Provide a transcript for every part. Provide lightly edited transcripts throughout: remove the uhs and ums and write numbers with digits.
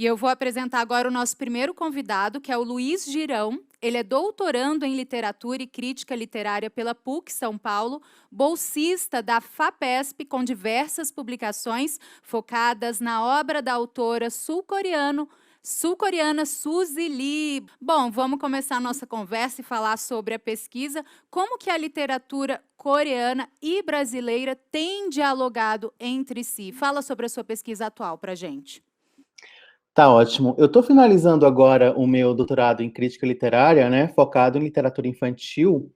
E eu vou apresentar agora o nosso primeiro convidado, que é o Luiz Girão. Ele é doutorando em Literatura e Crítica Literária pela PUC São Paulo, bolsista da FAPESP, com diversas publicações focadas na obra da autora sul-coreana Suzy Lee. Bom, vamos começar a nossa conversa e falar sobre a pesquisa, como que a literatura coreana e brasileira têm dialogado entre si. Fala sobre a sua pesquisa atual para a gente. Tá ótimo. Eu estou finalizando agora o meu doutorado em crítica literária, né, focado em literatura infantil,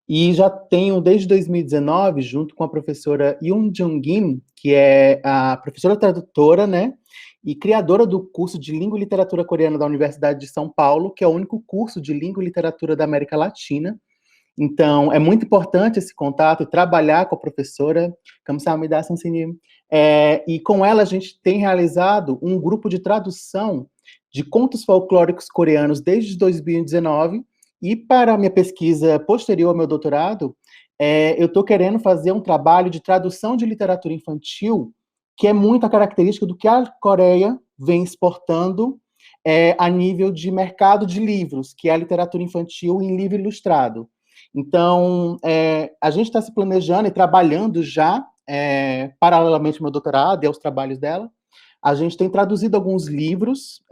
e já tenho desde 2019, junto com a professora Yoon Jung-kim, que é a professora tradutora, né, e criadora do curso de Língua e Literatura Coreana da Universidade de São Paulo, que é o único curso de Língua e Literatura da América Latina. Então, é muito importante esse contato e trabalhar com a professora, 감사합니다, 선생님. E com ela a gente tem realizado um grupo de tradução de contos folclóricos coreanos desde 2019, e para a minha pesquisa posterior ao meu doutorado, eu estou querendo fazer um trabalho de tradução de literatura infantil, que é muito a característica do que a Coreia vem exportando a nível de mercado de livros, que é a literatura infantil em livro ilustrado. Então, a gente está se planejando e trabalhando já, paralelamente ao meu doutorado e aos trabalhos dela. A gente tem traduzido alguns livros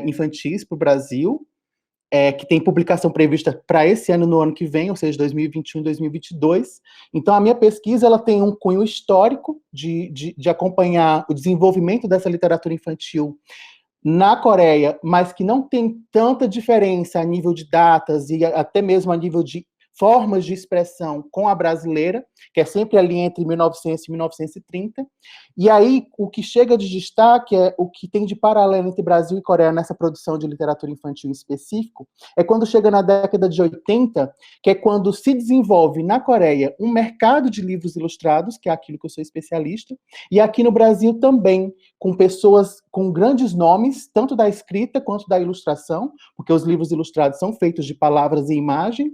infantis para o Brasil, que tem publicação prevista para esse ano, no ano que vem, ou seja, 2021 e 2022. Então, a minha pesquisa ela tem um cunho histórico de acompanhar o desenvolvimento dessa literatura infantil na Coreia, mas que não tem tanta diferença a nível de datas e até mesmo a nível de formas de expressão com a brasileira, que é sempre ali entre 1900 e 1930. E aí, o que chega de destaque é o que tem de paralelo entre Brasil e Coreia nessa produção de literatura infantil em específico, é quando chega na década de 80, que é quando se desenvolve na Coreia um mercado de livros ilustrados, que é aquilo que eu sou especialista, e aqui no Brasil também, com pessoas com grandes nomes, tanto da escrita quanto da ilustração, porque os livros ilustrados são feitos de palavras e imagem.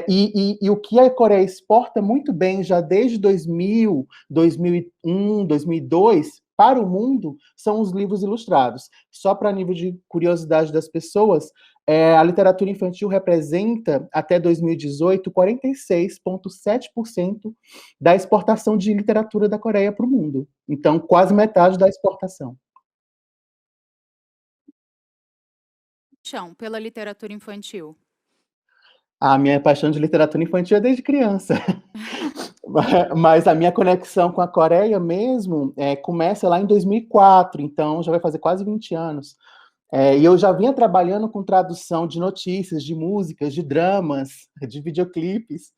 E o que a Coreia exporta muito bem já desde 2000, 2001, 2002 para o mundo são os livros ilustrados. Só para nível de curiosidade das pessoas, a literatura infantil representa, até 2018, 46,7% da exportação de literatura da Coreia para o mundo. Então, quase metade da exportação. Pela literatura infantil. A minha paixão de literatura infantil é desde criança. Mas a minha conexão com a Coreia mesmo começa lá em 2004, então já vai fazer quase 20 anos. E eu já vinha trabalhando com tradução de notícias, de músicas, de dramas, de videoclipes,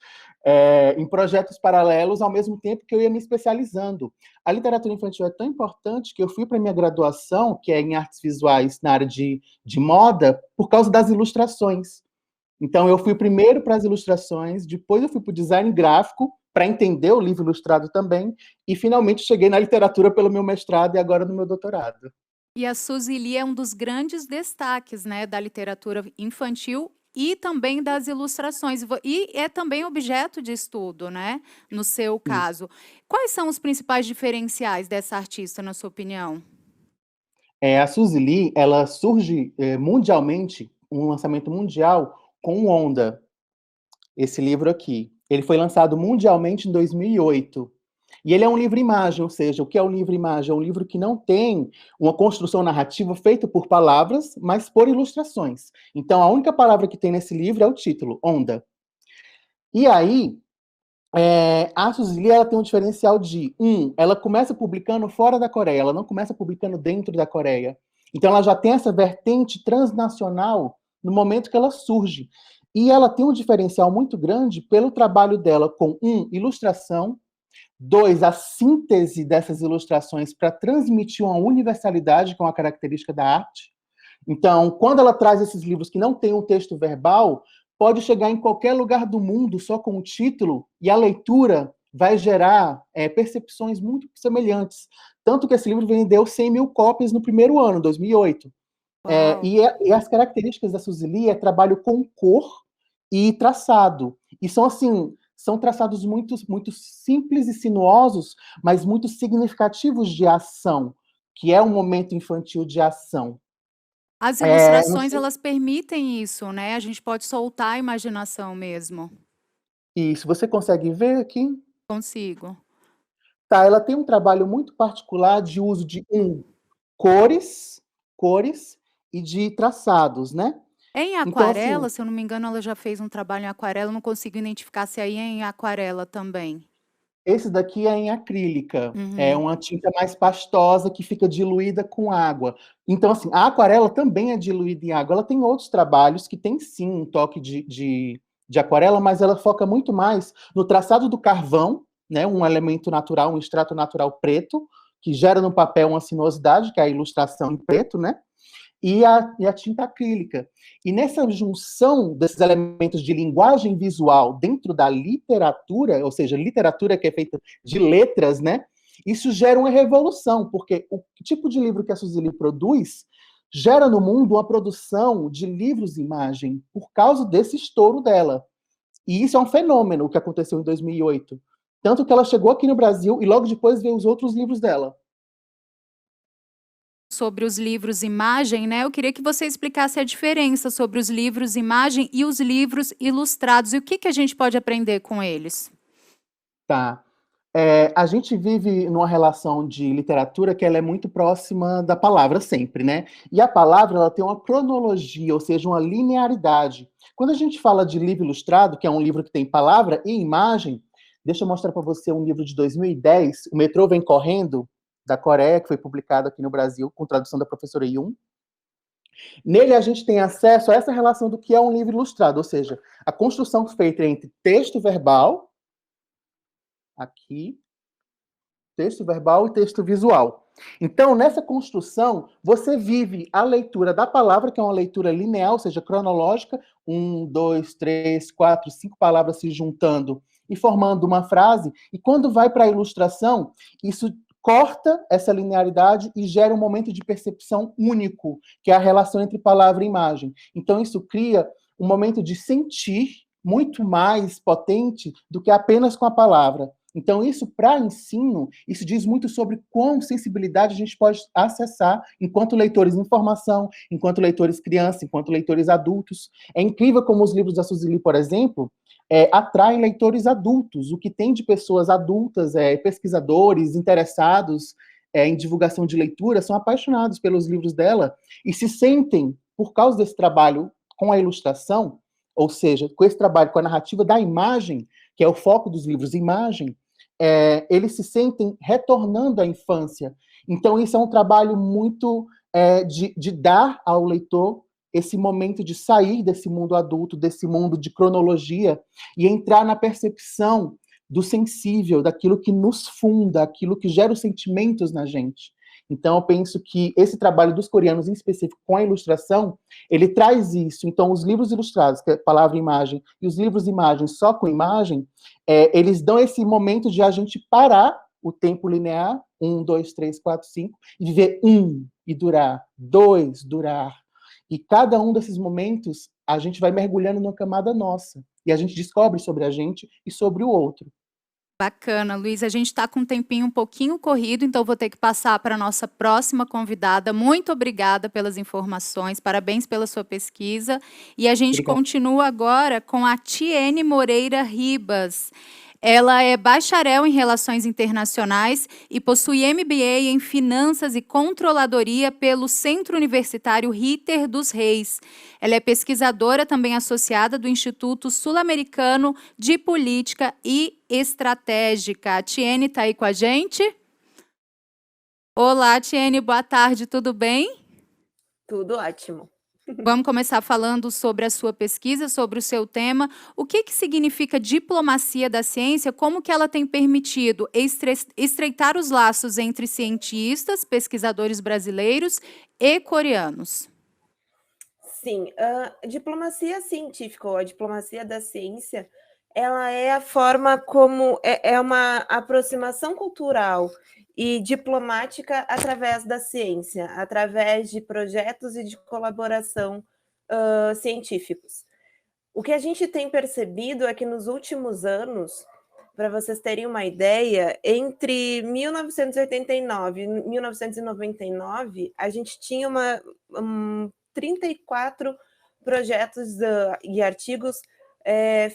em projetos paralelos, ao mesmo tempo que eu ia me especializando. A literatura infantil é tão importante que eu fui para a minha graduação, que é em artes visuais na área de moda, por causa das ilustrações. Então, eu fui primeiro para as ilustrações, depois eu fui para o design gráfico, para entender o livro ilustrado também, e finalmente cheguei na literatura pelo meu mestrado e agora no meu doutorado. E a Suzy Lee é um dos grandes destaques, né, da literatura infantil e também das ilustrações. E é também objeto de estudo, né, no seu Isso. caso. Quais são os principais diferenciais dessa artista, na sua opinião? A Suzy Lee, ela surge mundialmente, um lançamento mundial, com Onda, esse livro aqui. Ele foi lançado mundialmente em 2008. E ele é um livro-imagem, ou seja, o que é um livro-imagem? É um livro que não tem uma construção narrativa feita por palavras, mas por ilustrações. Então, a única palavra que tem nesse livro é o título, Onda. E aí, a Suzy Lee, ela tem um diferencial de, ela começa publicando fora da Coreia, ela não começa publicando dentro da Coreia. Então, ela já tem essa vertente transnacional no momento que ela surge. E ela tem um diferencial muito grande pelo trabalho dela com, ilustração, 2, a síntese dessas ilustrações para transmitir uma universalidade, que é uma característica da arte. Então, quando ela traz esses livros que não têm um texto verbal, pode chegar em qualquer lugar do mundo só com o título, e a leitura vai gerar percepções muito semelhantes. Tanto que esse livro vendeu 100 mil cópias no primeiro ano, 2008. E as características da Suzy Lee é trabalho com cor e traçado. E são, assim, são traçados muito, muito simples e sinuosos, mas muito significativos de ação, que é um momento infantil de ação. As Não ilustrações, sei elas permitem isso, né, a gente pode soltar a imaginação mesmo. isso, você consegue ver aqui? Consigo. Tá, ela tem um trabalho muito particular de uso de cores cores e de traçados, né. É em Então, assim, aquarela? Se eu não me engano, ela já fez um trabalho em aquarela, eu não consigo identificar se aí é em aquarela também. esse daqui é em acrílica, é Uhum. uma tinta mais pastosa que fica diluída com água. Então, assim, a aquarela também é diluída em água. Ela tem outros trabalhos que tem sim um toque de aquarela, mas ela foca muito mais no traçado do carvão, né, um elemento natural, um extrato natural preto, que gera no papel uma sinuosidade, que é a ilustração em preto, né, e a tinta acrílica. E nessa junção desses elementos de linguagem visual dentro da literatura, ou seja, literatura que é feita de letras, né? Isso gera uma revolução, porque o tipo de livro que a Suzili produz gera no mundo uma produção de livros-imagem por causa desse estouro dela. E isso é um fenômeno, o que aconteceu em 2008. Tanto que ela chegou aqui no Brasil e logo depois veio os outros livros dela. Sobre os livros imagem, né, eu queria que você explicasse a diferença sobre os livros imagem e os livros ilustrados, e o que que a gente pode aprender com eles. Tá. A gente vive numa relação de literatura que ela é muito próxima da palavra sempre, né? E a palavra ela tem uma cronologia, ou seja, uma linearidade. Quando a gente fala de livro ilustrado, que é um livro que tem palavra e imagem, deixa eu mostrar para você um livro de 2010, O Metrô Vem Correndo, da Coreia, que foi publicado aqui no Brasil, com tradução da professora Yun. Nele a gente tem acesso a essa relação do que é um livro ilustrado, ou seja, a construção feita entre texto verbal, aqui, texto verbal e texto visual. Então, nessa construção, você vive a leitura da palavra, que é uma leitura linear, ou seja, cronológica, 1, 2, 3, 4, 5 palavras se juntando e formando uma frase, e quando vai para a ilustração, isso corta essa linearidade e gera um momento de percepção único, que é a relação entre palavra e imagem. Então, isso cria um momento de sentir muito mais potente do que apenas com a palavra. Então, isso, para ensino, isso diz muito sobre quão sensibilidade a gente pode acessar enquanto leitores em formação, enquanto leitores crianças, enquanto leitores adultos. É incrível como os livros da Suzili, por exemplo, atraem leitores adultos. O que tem de pessoas adultas, pesquisadores, interessados em divulgação de leitura, são apaixonados pelos livros dela e se sentem, por causa desse trabalho com a ilustração, ou seja, com esse trabalho com a narrativa da imagem, que é o foco dos livros, imagem, eles se sentem retornando à infância. Então, isso é um trabalho muito de dar ao leitor esse momento de sair desse mundo adulto, desse mundo de cronologia, e entrar na percepção do sensível, daquilo que nos funda, aquilo que gera os sentimentos na gente. Então, eu penso que esse trabalho dos coreanos, em específico, com a ilustração, ele traz isso. Então, os livros ilustrados, que é palavra e imagem, e os livros imagem só com imagem, eles dão esse momento de a gente parar o tempo linear, 1, 2, 3, 4, 5, e viver e durar, 2, durar. E cada um desses momentos, a gente vai mergulhando numa camada nossa. E a gente descobre sobre a gente e sobre o outro. Bacana, Luiz. A gente está com um tempinho um pouquinho corrido, então vou ter que passar para a nossa próxima convidada. Muito obrigada pelas informações, parabéns pela sua pesquisa. E a gente Obrigado. continua agora com a Tiene Moreira Ribas. Ela é bacharel em Relações Internacionais e possui MBA em Finanças e Controladoria pelo Centro Universitário Ritter dos Reis. Ela é pesquisadora também associada do Instituto Sul-Americano de Política e Estratégica. A Tiene está aí com a gente? Olá, Tiene, boa tarde, tudo bem? Tudo ótimo. Vamos começar falando sobre a sua pesquisa, sobre o seu tema. O que que significa diplomacia da ciência? Como que ela tem permitido estreitar os laços entre cientistas, pesquisadores brasileiros e coreanos? Sim, a diplomacia científica ou a diplomacia da ciência, ela é a forma como é uma aproximação cultural e diplomática através da ciência, através de projetos e de colaboração científicos. O que a gente tem percebido é que nos últimos anos, para vocês terem uma ideia, entre 1989 e 1999, a gente tinha 34 projetos e artigos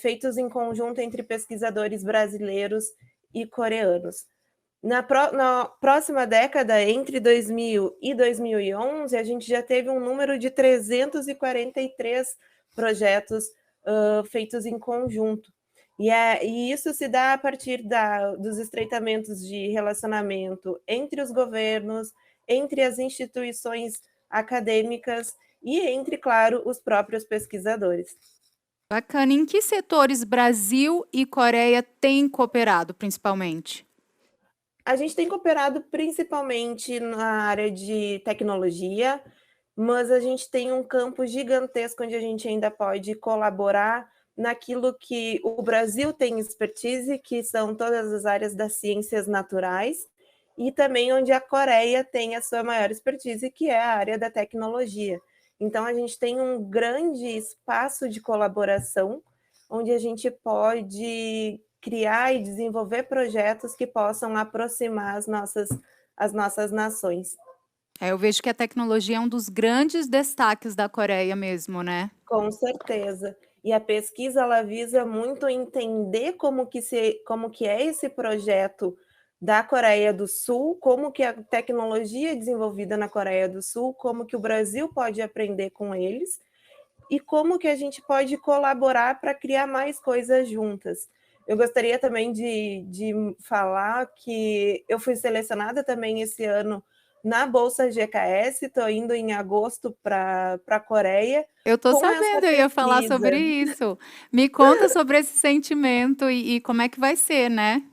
feitos em conjunto entre pesquisadores brasileiros e coreanos. Na próxima década, entre 2000 e 2011, a gente já teve um número de 343 projetos feitos em conjunto. E isso se dá a partir dos estreitamentos de relacionamento entre os governos, entre as instituições acadêmicas e entre, claro, os próprios pesquisadores. Bacana. Em que setores Brasil e Coreia têm cooperado, principalmente? A gente tem cooperado principalmente na área de tecnologia, mas a gente tem um campo gigantesco onde a gente ainda pode colaborar naquilo que o Brasil tem expertise, que são todas as áreas das ciências naturais, e também onde a Coreia tem a sua maior expertise, que é a área da tecnologia. Então, a gente tem um grande espaço de colaboração, onde a gente pode criar e desenvolver projetos que possam aproximar as nossas nações. Eu vejo que a tecnologia é um dos grandes destaques da Coreia mesmo, né? Com certeza. E a pesquisa, ela visa muito entender como que é esse projeto da Coreia do Sul, como que a tecnologia é desenvolvida na Coreia do Sul, como que o Brasil pode aprender com eles e como que a gente pode colaborar para criar mais coisas juntas. Eu gostaria também de falar que eu fui selecionada também esse ano na Bolsa GKS, estou indo em agosto para a Coreia. Eu tô Com essa sabendo, eu ia falar pesquisa. sobre isso. Me conta sobre esse sentimento e como é que vai ser, né?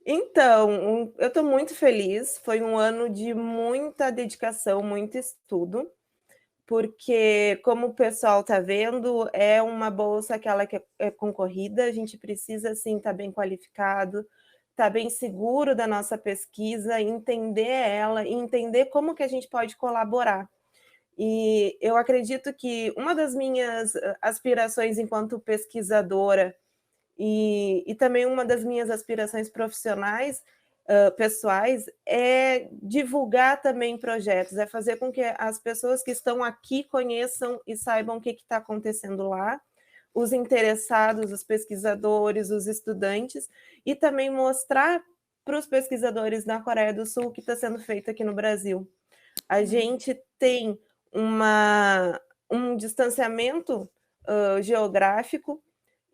Então, eu estou muito feliz. Foi um ano de muita dedicação, muito estudo, porque, como o pessoal está vendo, é uma bolsa que é concorrida, a gente precisa, sim, estar bem qualificado, estar bem seguro da nossa pesquisa, entender ela e entender como que a gente pode colaborar. E eu acredito que uma das minhas aspirações enquanto pesquisadora e também uma das minhas aspirações profissionais, pessoais, é divulgar também projetos, é fazer com que as pessoas que estão aqui conheçam e saibam o que está acontecendo lá, os interessados, os pesquisadores, os estudantes, e também mostrar para os pesquisadores na Coreia do Sul o que está sendo feito aqui no Brasil. A gente tem um distanciamento geográfico,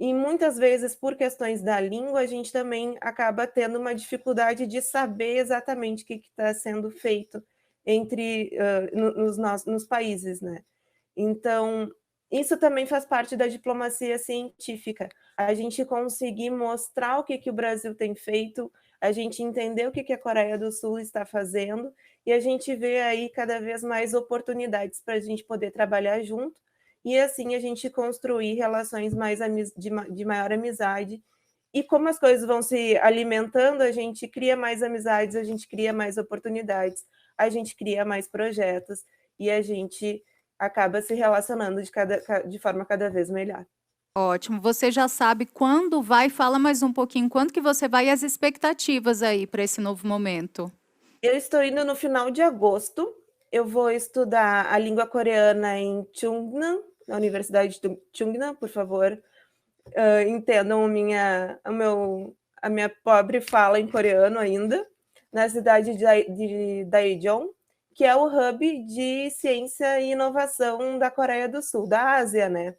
e muitas vezes, por questões da língua, a gente também acaba tendo uma dificuldade de saber exatamente o que está sendo feito nos países, né? Então, isso também faz parte da diplomacia científica. A gente conseguir mostrar o que o Brasil tem feito, a gente entender o que a Coreia do Sul está fazendo, e a gente vê aí cada vez mais oportunidades para a gente poder trabalhar junto, e assim a gente construir relações de maior amizade. E como as coisas vão se alimentando, a gente cria mais amizades, a gente cria mais oportunidades, a gente cria mais projetos e a gente acaba se relacionando de forma cada vez melhor. Ótimo. Você já sabe quando vai? Fala mais um pouquinho, quando que você vai e as expectativas aí para esse novo momento? Eu estou indo no final de agosto. Eu vou estudar a língua coreana em Chungnam, na Universidade de Chungnam, por favor. Entendam a minha pobre fala em coreano ainda, na cidade de Daejeon, que é o hub de ciência e inovação da Coreia do Sul, da Ásia, né?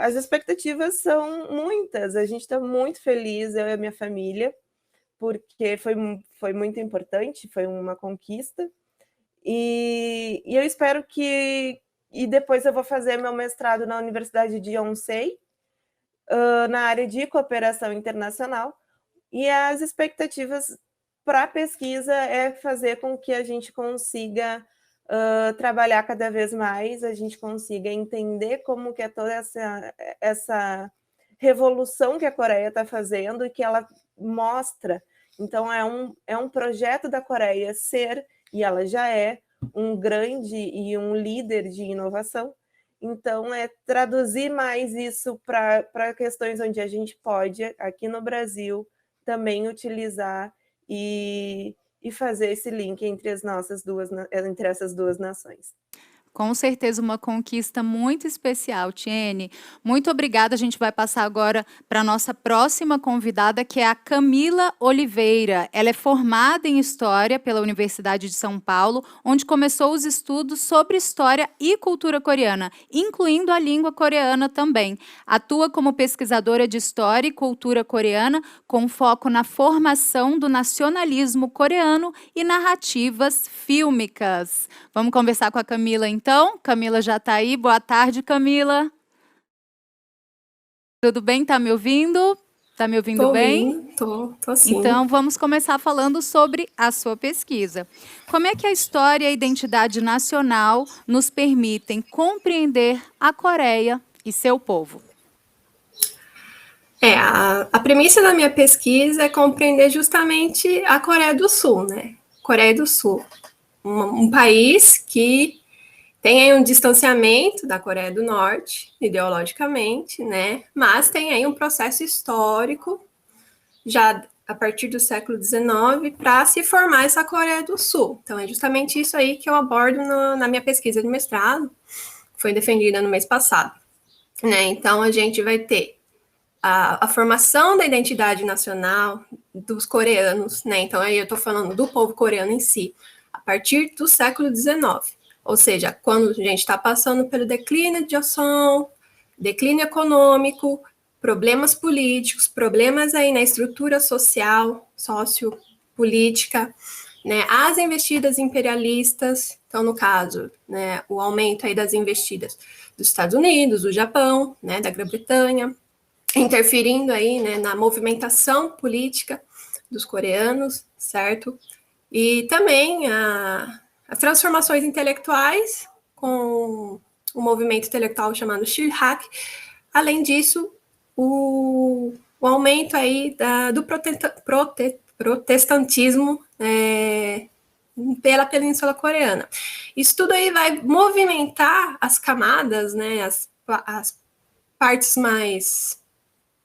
As expectativas são muitas, a gente está muito feliz, eu e a minha família, porque foi muito importante, foi uma conquista, e eu espero que... E depois eu vou fazer meu mestrado na Universidade de Yonsei, na área de cooperação internacional, e as expectativas para a pesquisa é fazer com que a gente consiga trabalhar cada vez mais, a gente consiga entender como que é toda essa revolução que a Coreia está fazendo e que ela mostra. Então, é um projeto da Coreia ser, e ela já é, um grande e um líder de inovação. Então, é traduzir mais isso para questões onde a gente pode, aqui no Brasil, também utilizar e fazer esse link entre essas duas nações. Com certeza uma conquista muito especial, Tiene. Muito obrigada. A gente vai passar agora para a nossa próxima convidada, que é a Camila Oliveira. Ela é formada em História pela Universidade de São Paulo, onde começou os estudos sobre história e cultura coreana, incluindo a língua coreana também. Atua como pesquisadora de História e Cultura coreana, com foco na formação do nacionalismo coreano e narrativas fílmicas. Vamos conversar com a Camila, então? Camila já está aí. Boa tarde, Camila. Tudo bem? Está me ouvindo? Está me ouvindo bem? Tô sim. Então, vamos começar falando sobre a sua pesquisa. Como é que a história e a identidade nacional nos permitem compreender a Coreia e seu povo? A premissa da minha pesquisa é compreender justamente a Coreia do Sul, né? Coreia do Sul, um país que tem aí um distanciamento da Coreia do Norte, ideologicamente, né? Mas tem aí um processo histórico, já a partir do século XIX, para se formar essa Coreia do Sul. Então, é justamente isso aí que eu abordo na minha pesquisa de mestrado, que foi defendida no mês passado, né? Então, a gente vai ter a formação da identidade nacional dos coreanos, né? Então, aí eu estou falando do povo coreano em si, a partir do século XIX. Ou seja, quando a gente está passando pelo declínio de ação, declínio econômico, problemas políticos, problemas aí na estrutura social, sociopolítica, né? As investidas imperialistas, então, no caso, né, o aumento aí das investidas dos Estados Unidos, do Japão, né, da Grã-Bretanha, interferindo aí, né, na movimentação política dos coreanos, certo? E também as transformações intelectuais com um movimento intelectual chamado Shilhak. Além disso, o aumento aí do protestantismo pela Península Coreana. Isso tudo aí vai movimentar as camadas, né, as partes mais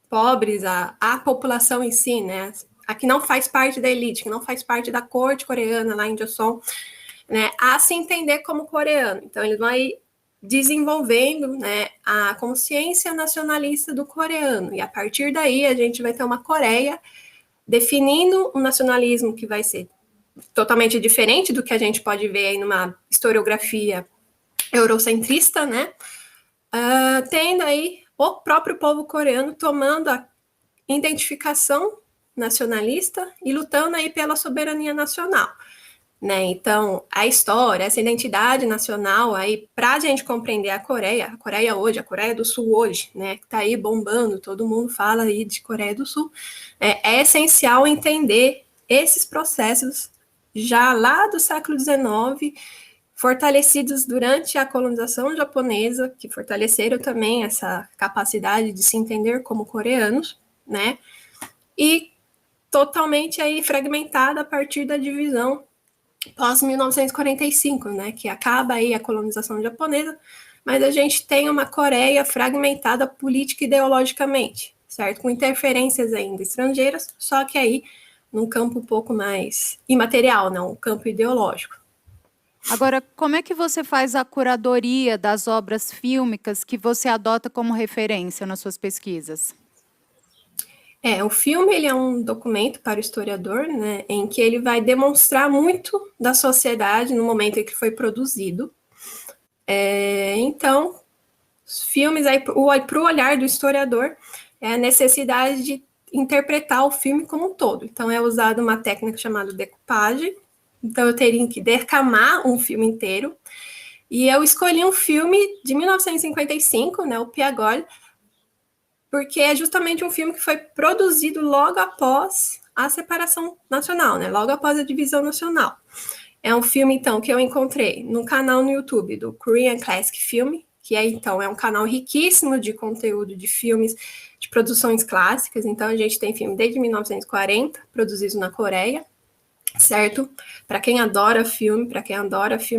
pobres, a população em si, né, a que não faz parte da elite, que não faz parte da corte coreana lá em Joseon, né, a se entender como coreano. Então, eles vão aí desenvolvendo, né, a consciência nacionalista do coreano, e a partir daí a gente vai ter uma Coreia definindo um nacionalismo que vai ser totalmente diferente do que a gente pode ver aí numa historiografia eurocentrista, né, tendo aí o próprio povo coreano tomando a identificação nacionalista e lutando aí pela soberania nacional, né? Então, a história, essa identidade nacional aí, para a gente compreender a Coreia hoje, a Coreia do Sul hoje, né, que tá aí bombando, todo mundo fala aí de Coreia do Sul, é essencial entender esses processos já lá do século XIX, fortalecidos durante a colonização japonesa, que fortaleceram também essa capacidade de se entender como coreanos, né? E totalmente aí fragmentada a partir da divisão pós-1945, né? Que acaba aí a colonização japonesa, mas a gente tem uma Coreia fragmentada política e ideologicamente, certo? Com interferências ainda estrangeiras, só que aí num campo um pouco mais imaterial, não, um campo ideológico. Agora, como é que você faz a curadoria das obras fílmicas que você adota como referência nas suas pesquisas? O filme ele é um documento para o historiador, né, em que ele vai demonstrar muito da sociedade no momento em que foi produzido. Então, os filmes, para o olhar do historiador, é a necessidade de interpretar o filme como um todo. Então, é usada uma técnica chamada decoupage. Então, eu teria que decamar um filme inteiro. E eu escolhi um filme de 1955, né, o Piagol, porque é justamente um filme que foi produzido logo após a separação nacional, né, logo após a divisão nacional. É um filme, então, que eu encontrei no canal no YouTube do Korean Classic Film, que então, é um canal riquíssimo de conteúdo de filmes, de produções clássicas. Então, a gente tem filme desde 1940, produzidos na Coreia, certo? Para quem adora filme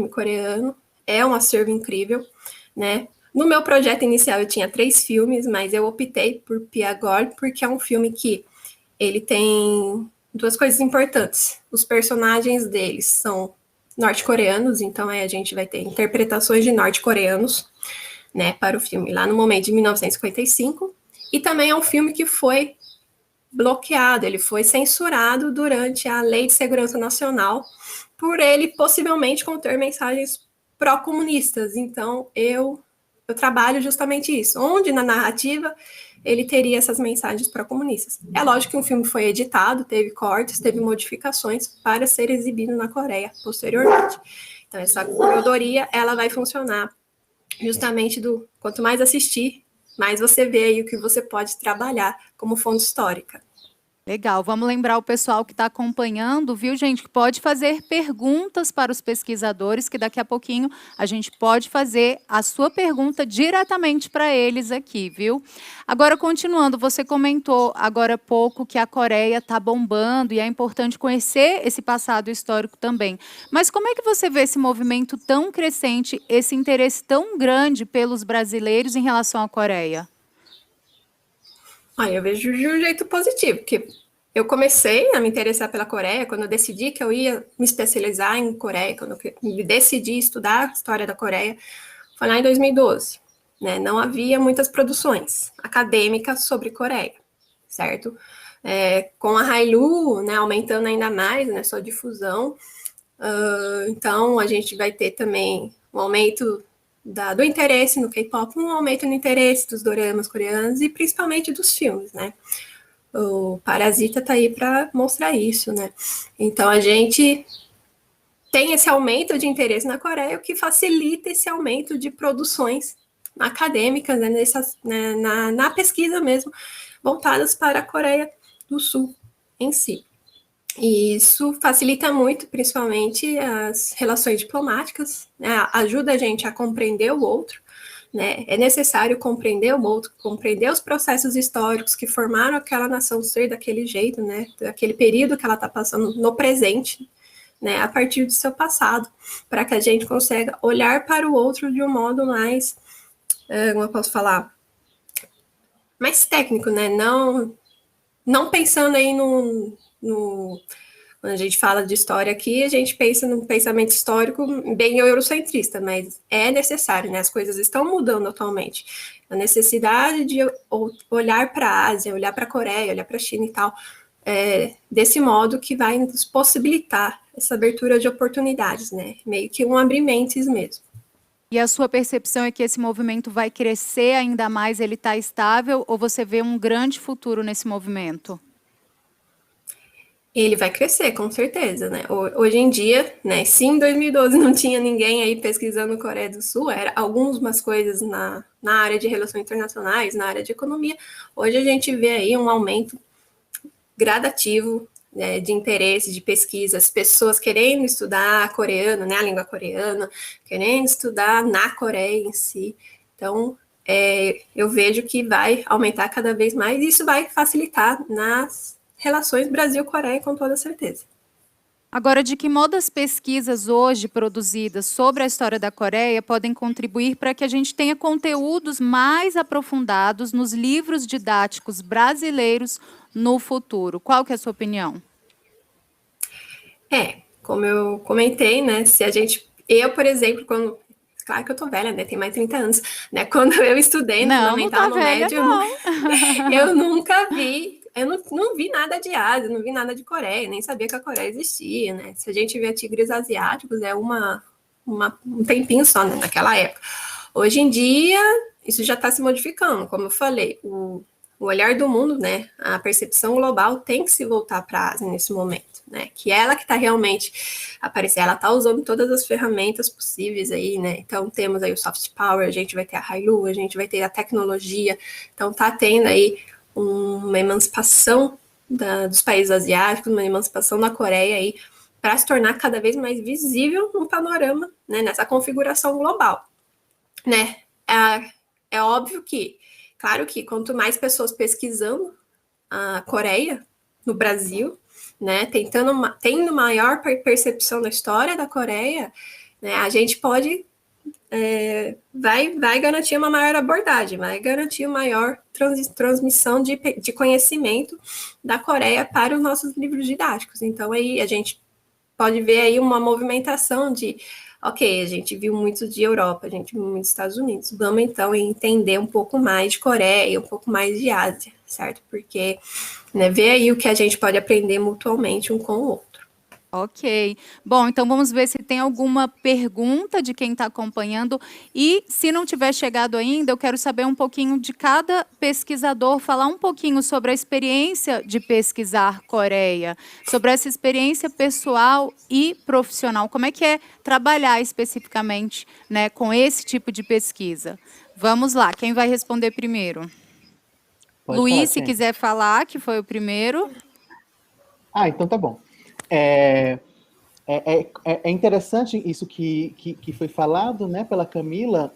coreano, é um acervo incrível, né? No meu projeto inicial eu tinha 3 filmes, mas eu optei por Piagol porque é um filme que ele tem 2 coisas importantes. Os personagens deles são norte-coreanos, então a gente vai ter interpretações de norte-coreanos, né, para o filme, lá no momento de 1955, e também é um filme que foi bloqueado, ele foi censurado durante a Lei de Segurança Nacional, por ele possivelmente conter mensagens pró-comunistas. Então, eu trabalho justamente isso, onde na narrativa ele teria essas mensagens pró-comunistas. É lógico que o filme foi editado, teve cortes, teve modificações para ser exibido na Coreia posteriormente. Então, essa curadoria, ela vai funcionar justamente quanto mais assistir, mais você vê aí o que você pode trabalhar como fonte histórica. Legal, vamos lembrar o pessoal que está acompanhando, viu, gente, que pode fazer perguntas para os pesquisadores, que daqui a pouquinho a gente pode fazer a sua pergunta diretamente para eles aqui, viu? Agora, continuando, você comentou agora há pouco que a Coreia está bombando e é importante conhecer esse passado histórico também. Mas como é que você vê esse movimento tão crescente, esse interesse tão grande pelos brasileiros em relação à Coreia? Eu vejo de um jeito positivo, porque eu comecei a me interessar pela Coreia quando eu decidi que eu ia me especializar em Coreia, quando eu decidi estudar a história da Coreia, foi lá em 2012. Né? Não havia muitas produções acadêmicas sobre Coreia, certo? Com a Hailu, né, aumentando ainda mais, né, sua difusão, então a gente vai ter também um aumento do interesse no K-pop, um aumento no interesse dos doramas coreanos e principalmente dos filmes, né? O Parasita tá aí para mostrar isso, né? Então a gente tem esse aumento de interesse na Coreia, o que facilita esse aumento de produções acadêmicas, né, na pesquisa mesmo, voltadas para a Coreia do Sul em si. E isso facilita muito, principalmente, as relações diplomáticas, né? Ajuda a gente a compreender o outro, né? É necessário compreender o outro, compreender os processos históricos que formaram aquela nação ser daquele jeito, né? Daquele período que ela está passando no presente, né? A partir do seu passado, para que a gente consiga olhar para o outro de um modo mais, como eu posso falar, mais técnico, né? Não pensando aí quando a gente fala de história aqui, a gente pensa num pensamento histórico bem eurocentrista, mas é necessário, né? As coisas estão mudando atualmente. A necessidade de olhar para a Ásia, olhar para a Coreia, olhar para a China e tal, desse modo que vai nos possibilitar essa abertura de oportunidades, né? Meio que um abrir-mentes mesmo. E a sua percepção é que esse movimento vai crescer ainda mais, ele está estável, ou você vê um grande futuro nesse movimento? Ele vai crescer, com certeza, né? Hoje em dia, né? Se em 2012 não tinha ninguém aí pesquisando Coreia do Sul, era algumas coisas na área de relações internacionais, na área de economia. Hoje a gente vê aí um aumento gradativo, né, de interesse, de pesquisa, as pessoas querendo estudar coreano, né? A língua coreana, querendo estudar na Coreia em si. Então, eu vejo que vai aumentar cada vez mais e isso vai facilitar nas relações Brasil-Coreia, com toda certeza. Agora, de que modo as pesquisas hoje produzidas sobre a história da Coreia podem contribuir para que a gente tenha conteúdos mais aprofundados nos livros didáticos brasileiros no futuro? Qual que é a sua opinião? Como eu comentei, né, eu, por exemplo, claro que eu tô velha, né, tem mais de 30 anos, né, quando eu estudei no fundamental, no médio, eu nunca vi, eu não vi nada de Ásia, não vi nada de Coreia, nem sabia que a Coreia existia, né, se a gente vê tigres asiáticos, é um tempinho só, né, naquela época. Hoje em dia, isso já está se modificando, como eu falei, o olhar do mundo, né, a percepção global tem que se voltar para a Ásia nesse momento, né, que ela que está realmente aparecendo, ela está usando todas as ferramentas possíveis aí, né, então temos aí o soft power, a gente vai ter a Hailu, a gente vai ter a tecnologia, então tá tendo aí uma emancipação dos países asiáticos, uma emancipação da Coreia aí, para se tornar cada vez mais visível no panorama, né, nessa configuração global, né, é óbvio que, claro que quanto mais pessoas pesquisando a Coreia no Brasil, né, tendo maior percepção da história da Coreia, né, a gente pode vai garantir uma maior abordagem, vai garantir uma maior transmissão de conhecimento da Coreia para os nossos livros didáticos. Então aí a gente pode ver aí uma movimentação de, ok, a gente viu muito de Europa, a gente viu muito dos Estados Unidos, vamos então entender um pouco mais de Coreia, um pouco mais de Ásia, certo? Porque, né, ver aí o que a gente pode aprender mutuamente um com o outro. Ok. Bom, então vamos ver se tem alguma pergunta de quem está acompanhando. E se não tiver chegado ainda, eu quero saber um pouquinho de cada pesquisador, falar um pouquinho sobre a experiência de pesquisar Coreia, sobre essa experiência pessoal e profissional. Como é que é trabalhar especificamente, né, com esse tipo de pesquisa? Vamos lá, quem vai responder primeiro? Pode Luiz, falar, se Tiene. quiser falar, que foi o primeiro. Então tá bom. É, é interessante isso que foi falado, né, pela Camila,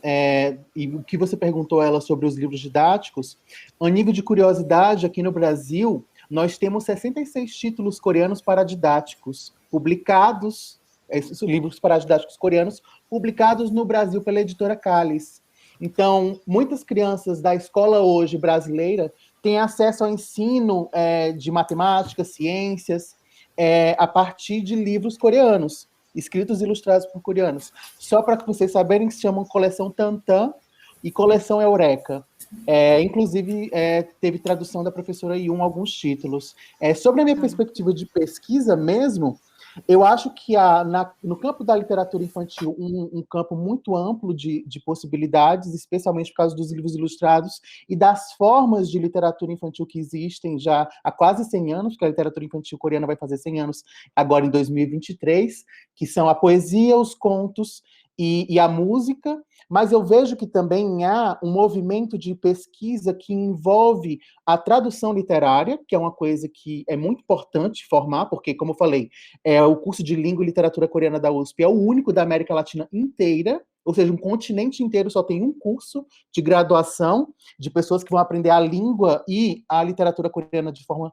e o que você perguntou a ela sobre os livros didáticos. A nível de curiosidade, aqui no Brasil, nós temos 66 títulos coreanos paradidáticos publicados, esses livros paradidáticos coreanos, publicados no Brasil pela editora Cáliz. Então, muitas crianças da escola hoje brasileira têm acesso ao ensino de matemática, ciências, a partir de livros coreanos, escritos e ilustrados por coreanos. Só para que vocês saberem, se chamam Coleção Tantan e Coleção Eureka. Inclusive, teve tradução da professora Yun alguns títulos. Sobre a minha perspectiva de pesquisa mesmo, eu acho que no campo da literatura infantil, um campo muito amplo de possibilidades, especialmente por causa dos livros ilustrados e das formas de literatura infantil que existem já há quase 100 anos, porque a literatura infantil coreana vai fazer 100 anos agora em 2023, que são a poesia, os contos e a música, mas eu vejo que também há um movimento de pesquisa que envolve a tradução literária, que é uma coisa que é muito importante formar, porque, como eu falei, o curso de Língua e Literatura Coreana da USP é o único da América Latina inteira, ou seja, um continente inteiro só tem um curso de graduação de pessoas que vão aprender a língua e a literatura coreana de forma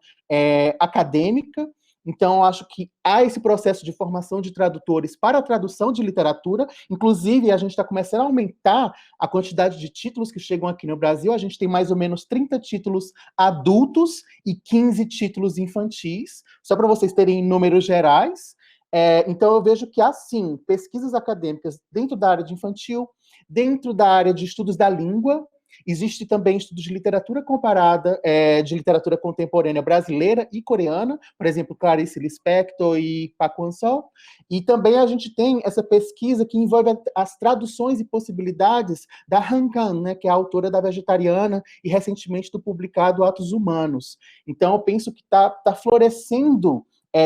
acadêmica. Então, eu acho que há esse processo de formação de tradutores para a tradução de literatura. Inclusive, a gente está começando a aumentar a quantidade de títulos que chegam aqui no Brasil. A gente tem mais ou menos 30 títulos adultos e 15 títulos infantis, só para vocês terem números gerais. Então, eu vejo que há, sim, pesquisas acadêmicas dentro da área de infantil, dentro da área de estudos da língua. Existe também estudos de literatura comparada, de literatura contemporânea brasileira e coreana, por exemplo, Clarice Lispector e Park Kwon-seo. E também a gente tem essa pesquisa que envolve as traduções e possibilidades da Han Kang, né, que é a autora da Vegetariana e recentemente do publicado Atos Humanos. Então, eu penso que está florescendo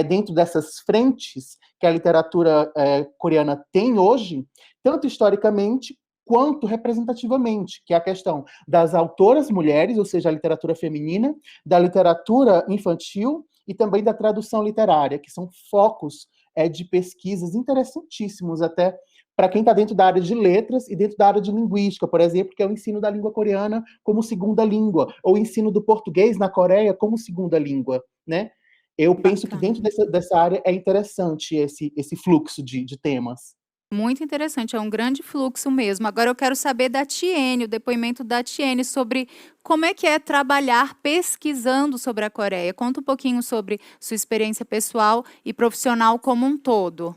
dentro dessas frentes que a literatura coreana tem hoje, tanto historicamente quanto representativamente, que é a questão das autoras mulheres, ou seja, a literatura feminina, da literatura infantil e também da tradução literária, que são focos de pesquisas interessantíssimos até para quem está dentro da área de letras e dentro da área de linguística, por exemplo, que é o ensino da língua coreana como segunda língua, ou o ensino do português na Coreia como segunda língua, né? Eu penso que dentro dessa área é interessante esse fluxo de temas. Muito interessante, é um grande fluxo mesmo. Agora eu quero saber da Tiene, o depoimento da Tiene sobre como é que é trabalhar pesquisando sobre a Coreia. Conta um pouquinho sobre sua experiência pessoal e profissional como um todo.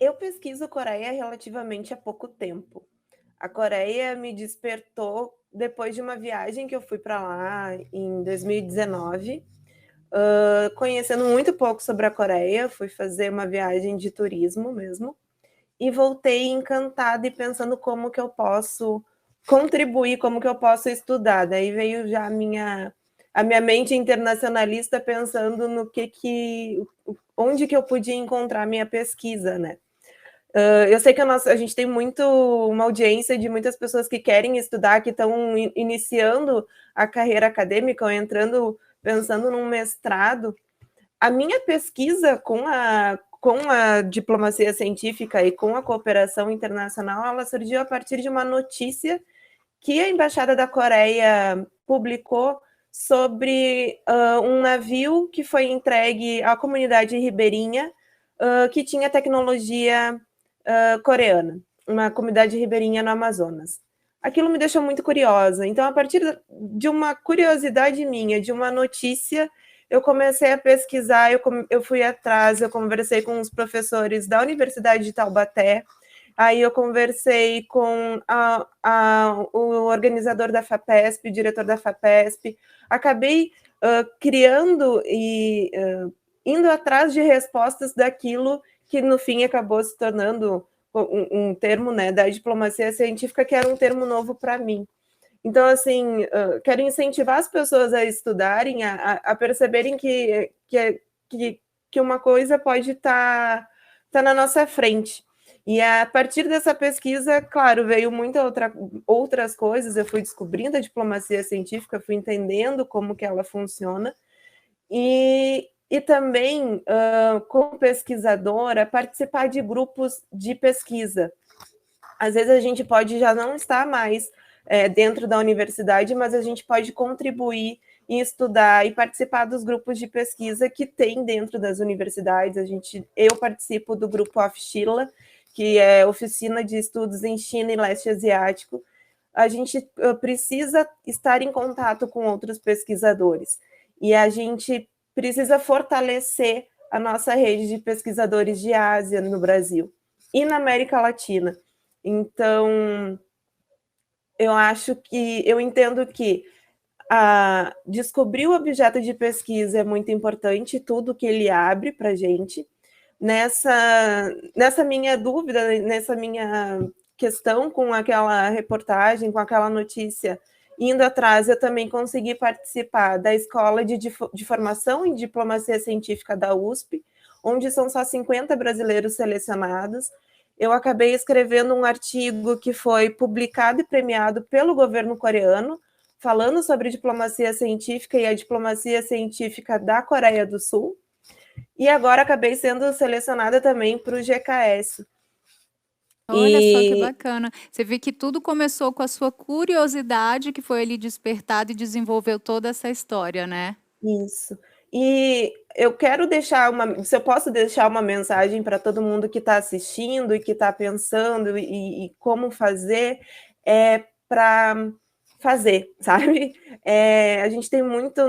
Eu pesquiso Coreia relativamente há pouco tempo. A Coreia me despertou depois de uma viagem que eu fui para lá em 2019, conhecendo muito pouco sobre a Coreia. Fui fazer uma viagem de turismo mesmo e voltei encantada e pensando como que eu posso contribuir, como que eu posso estudar. Daí veio já a minha mente internacionalista pensando no onde que eu podia encontrar minha pesquisa, né? Eu sei que a gente tem uma audiência de muitas pessoas que querem estudar, que estão iniciando a carreira acadêmica ou pensando num mestrado. A minha pesquisa com a diplomacia científica e com a cooperação internacional, ela surgiu a partir de uma notícia que a Embaixada da Coreia publicou sobre um navio que foi entregue à comunidade ribeirinha que tinha tecnologia coreana, uma comunidade ribeirinha no Amazonas. Aquilo me deixou muito curiosa. Então, a partir de uma curiosidade minha, de uma notícia, eu comecei a pesquisar, eu fui atrás, eu conversei com os professores da Universidade de Taubaté, aí eu conversei com o organizador da FAPESP, o diretor da FAPESP, acabei criando e indo atrás de respostas daquilo que, no fim, acabou se tornando um termo, né, da diplomacia científica, que era um termo novo para mim. Então, assim, quero incentivar as pessoas a estudarem, a perceberem que uma coisa pode estar na nossa frente. E a partir dessa pesquisa, claro, veio outras coisas, eu fui descobrindo a diplomacia científica, fui entendendo como que ela funciona, e também, como pesquisadora, participar de grupos de pesquisa. Às vezes a gente pode já não estar mais dentro da universidade, mas a gente pode contribuir e estudar e participar dos grupos de pesquisa que tem dentro das universidades. Eu participo do grupo AFSHILA, que é Oficina de Estudos em China e Leste Asiático. A gente precisa estar em contato com outros pesquisadores e a gente precisa fortalecer a nossa rede de pesquisadores de Ásia no Brasil e na América Latina. Então, eu entendo que descobrir o objeto de pesquisa é muito importante, tudo que ele abre para a gente. Nessa minha dúvida, nessa minha questão com aquela reportagem, com aquela notícia, indo atrás, eu também consegui participar da Escola de Formação em Diplomacia Científica da USP, onde são só 50 brasileiros selecionados. Eu acabei escrevendo um artigo que foi publicado e premiado pelo governo coreano, falando sobre diplomacia científica e a diplomacia científica da Coreia do Sul. E agora acabei sendo selecionada também para o GKS. Olha só que bacana. Você vê que tudo começou com a sua curiosidade, que foi ali despertada e desenvolveu toda essa história, né? Isso. E eu quero se eu posso deixar uma mensagem para todo mundo que está assistindo e que está pensando e como fazer, para fazer, sabe? A gente tem muito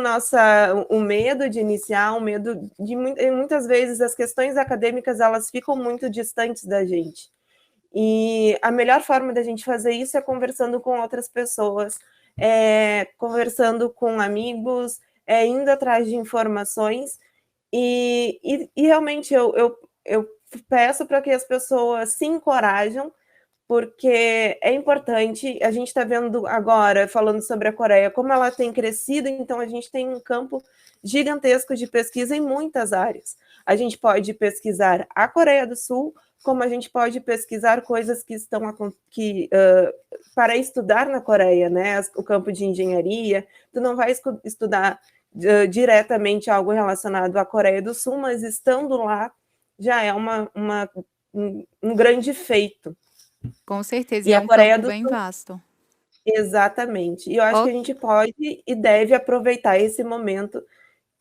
o medo de iniciar, o medo de muitas vezes as questões acadêmicas elas ficam muito distantes da gente. E a melhor forma da gente fazer isso é conversando com outras pessoas, conversando com amigos, indo atrás de informações, e realmente eu peço para que as pessoas se encorajam, porque é importante. A gente está vendo agora, falando sobre a Coreia, como ela tem crescido, então a gente tem um campo gigantesco de pesquisa em muitas áreas. A gente pode pesquisar a Coreia do Sul, como a gente pode pesquisar coisas que estão para estudar na Coreia, né? O campo de engenharia. Tu não vai estudar diretamente algo relacionado à Coreia do Sul, mas estando lá já é um grande feito. Com certeza, e é um campo bem vasto. Exatamente. E eu acho que a gente pode e deve aproveitar esse momento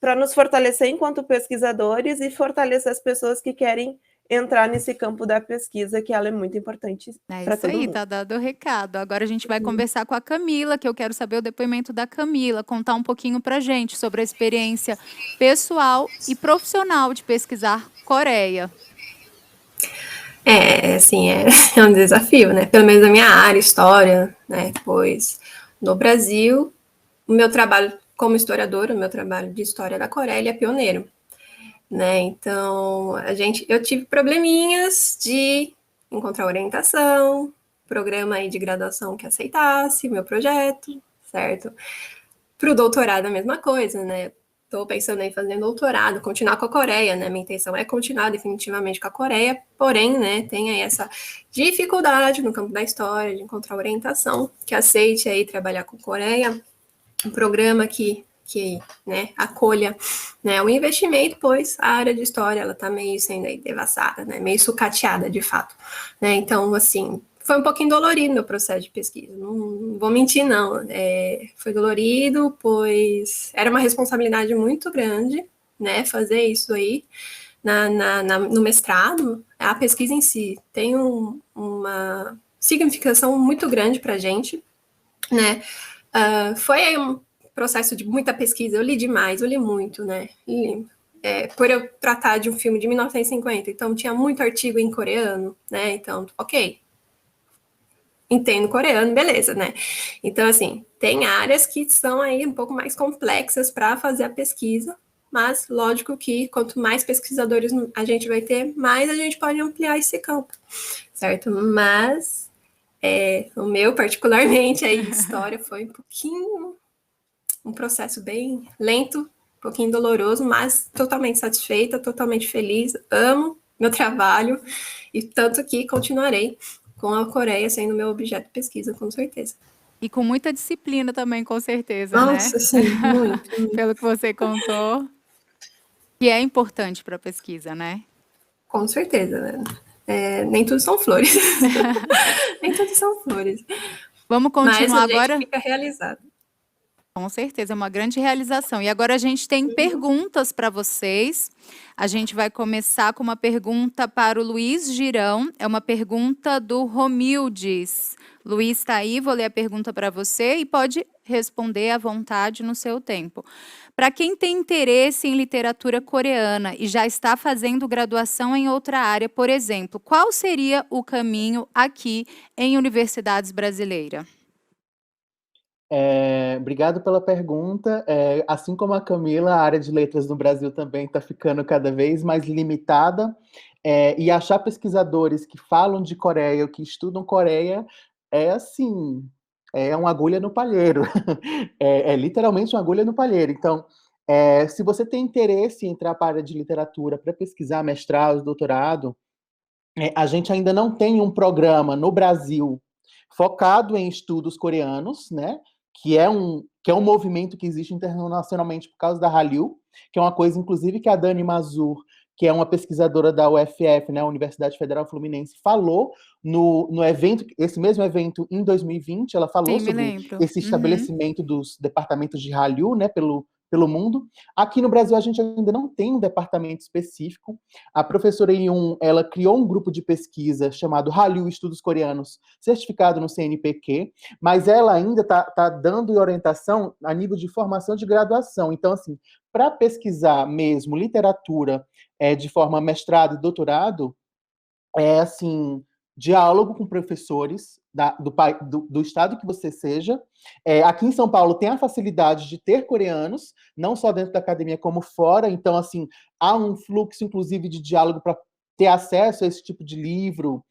para nos fortalecer enquanto pesquisadores e fortalecer as pessoas que querem entrar nesse campo da pesquisa, que ela é muito importante para todo mundo. Tá dado o recado. Agora a gente vai conversar com a Camila, que eu quero saber o depoimento da Camila, contar um pouquinho para a gente sobre a experiência pessoal e profissional de pesquisar Coreia. Assim, é um desafio, né? Pelo menos na minha área, história, né? Pois no Brasil, o meu trabalho como historiadora, o meu trabalho de história da Coreia, ele é pioneiro, né? Então, eu tive probleminhas de encontrar orientação, programa aí de graduação que aceitasse o meu projeto, certo? Para o doutorado, a mesma coisa, né? Estou pensando em fazer doutorado, continuar com a Coreia, né? Minha intenção é continuar definitivamente com a Coreia, porém, né, tem aí essa dificuldade no campo da história de encontrar orientação que aceite aí trabalhar com a Coreia, um programa que né, acolha, né, o investimento, pois a área de história ela está meio sendo aí devassada, né, meio sucateada de fato, né? Então, assim, foi um pouquinho dolorido meu processo de pesquisa, não vou mentir não, foi dolorido, pois era uma responsabilidade muito grande, né, fazer isso aí no mestrado. A pesquisa em si tem uma significação muito grande para a gente, né? Foi aí processo de muita pesquisa, eu li demais, eu li muito, né? Por eu tratar de um filme de 1950, então tinha muito artigo em coreano, né? Então, ok, entendo coreano, beleza, né? Então, assim, tem áreas que são aí um pouco mais complexas para fazer a pesquisa, mas lógico que quanto mais pesquisadores a gente vai ter, mais a gente pode ampliar esse campo, certo? Mas o meu, particularmente, aí, história foi um processo bem lento, um pouquinho doloroso, mas totalmente satisfeita, totalmente feliz, amo meu trabalho, e tanto que continuarei com a Coreia sendo meu objeto de pesquisa, com certeza. E com muita disciplina também, com certeza, Nossa, né? sim, muito. Pelo que você contou. Que é importante para a pesquisa, né? Com certeza, né? Nem tudo são flores. Nem tudo são flores. Vamos continuar mas a agora. gente fica realizado. Com certeza, é uma grande realização. E agora a gente tem perguntas para vocês. A gente vai começar com uma pergunta para o Luiz Girão. É uma pergunta do Romildes. Luiz está aí, vou ler a pergunta para você e pode responder à vontade no seu tempo. Para quem tem interesse em literatura coreana e já está fazendo graduação em outra área, por exemplo, qual seria o caminho aqui em universidades brasileiras? Obrigado pela pergunta. Assim como a Camila, a área de letras no Brasil também está ficando cada vez mais limitada. E achar pesquisadores que falam de Coreia ou que estudam Coreia assim, é uma agulha no palheiro. É literalmente uma agulha no palheiro. Então, se você tem interesse em entrar para a área de literatura para pesquisar mestrado, doutorado, a gente ainda não tem um programa no Brasil focado em estudos coreanos, né? Que é um movimento que existe internacionalmente por causa da Hallyu, que é uma coisa, inclusive, que a Dani Mazur, que é uma pesquisadora da UFF, né, Universidade Federal Fluminense, falou no evento, esse mesmo evento em 2020, ela falou sobre esse estabelecimento dos departamentos de Hallyu, né, pelo mundo. Aqui no Brasil, a gente ainda não tem um departamento específico. A professora Yun, ela criou um grupo de pesquisa chamado Hallyu Estudos Coreanos, certificado no CNPq, mas ela ainda está dando orientação a nível de formação de graduação. Então, assim, para pesquisar mesmo literatura de forma mestrado e doutorado, assim, diálogo com professores do estado que você seja. Aqui em São Paulo tem a facilidade de ter coreanos, não só dentro da academia como fora, então, assim, há um fluxo, inclusive, de diálogo para ter acesso a esse tipo de livro,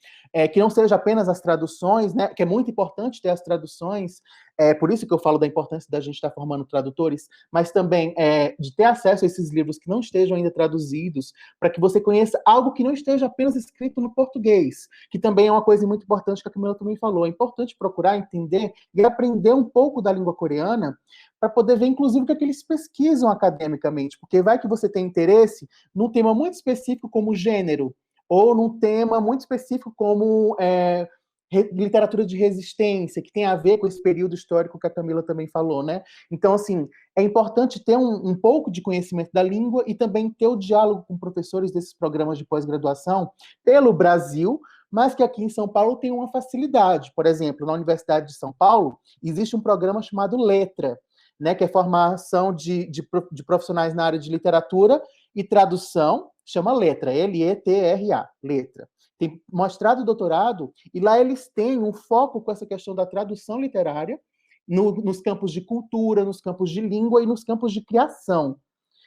que não seja apenas as traduções, né, que é muito importante ter as traduções, por isso que eu falo da importância da gente estar formando tradutores, mas também de ter acesso a esses livros que não estejam ainda traduzidos, para que você conheça algo que não esteja apenas escrito no português, que também é uma coisa muito importante que a Camila também falou. É importante procurar entender e aprender um pouco da língua coreana para poder ver, inclusive, o que eles pesquisam academicamente, porque vai que você tem interesse num tema muito específico como gênero, ou num tema muito específico como literatura de resistência, que tem a ver com esse período histórico que a Camila também falou, né? Então, assim, é importante ter um pouco de conhecimento da língua e também ter o diálogo com professores desses programas de pós-graduação pelo Brasil, mas que aqui em São Paulo tem uma facilidade. Por exemplo, na Universidade de São Paulo, existe um programa chamado Letra, né, que é formação de profissionais na área de literatura e tradução, chama Letra, L-E-T-R-A, Letra. Tem mestrado e doutorado, e lá eles têm um foco com essa questão da tradução literária, nos campos de cultura, nos campos de língua e nos campos de criação.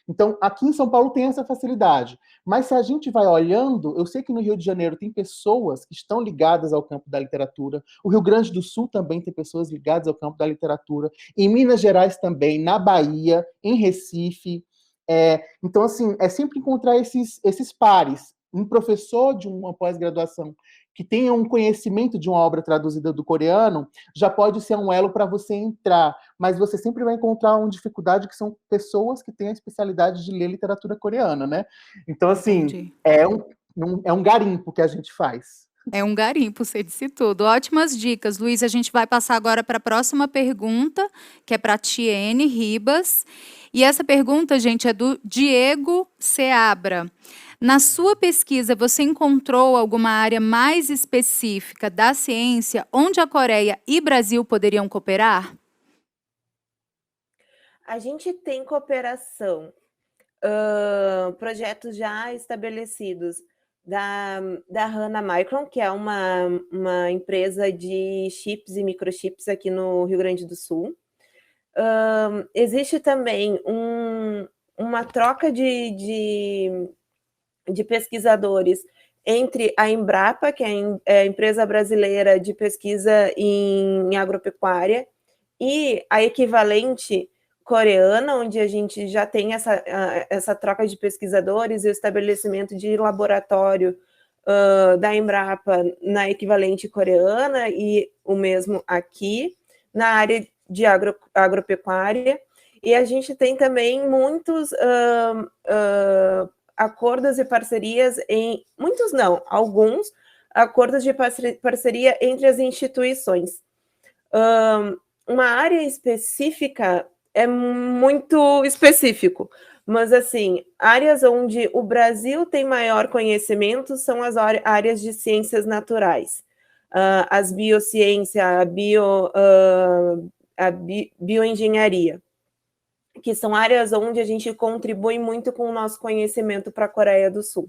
Então, aqui em São Paulo tem essa facilidade. Mas se a gente vai olhando, eu sei que no Rio de Janeiro tem pessoas que estão ligadas ao campo da literatura, o Rio Grande do Sul também tem pessoas ligadas ao campo da literatura, em Minas Gerais também, na Bahia, em Recife. Então, assim, é sempre encontrar esses pares. Um professor de uma pós-graduação que tenha um conhecimento de uma obra traduzida do coreano, já pode ser um elo para você entrar, mas você sempre vai encontrar uma dificuldade que são pessoas que têm a especialidade de ler literatura coreana, né? Então, assim, é um garimpo que a gente faz. É um garimpo, você disse tudo. Ótimas dicas, Luiz. A gente vai passar agora para a próxima pergunta, que é para a Tiene Ribas. E essa pergunta, gente, é do Diego Seabra. Na sua pesquisa, você encontrou alguma área mais específica da ciência onde a Coreia e Brasil poderiam cooperar? A gente tem cooperação, projetos já estabelecidos da Hana Micron, que é uma empresa de chips e microchips aqui no Rio Grande do Sul. Existe também uma troca de pesquisadores entre a Embrapa, que é a empresa brasileira de pesquisa em agropecuária, e a equivalente coreana, onde a gente já tem essa troca de pesquisadores e o estabelecimento de laboratório da Embrapa na equivalente coreana, e o mesmo aqui, na área de agropecuária. E a gente tem também muitos acordos e parcerias muitos não, alguns acordos de parceria entre as instituições. Uma área específica é muito específico, mas assim, áreas onde o Brasil tem maior conhecimento são as áreas de ciências naturais, as biociências, a bioengenharia, que são áreas onde a gente contribui muito com o nosso conhecimento para a Coreia do Sul.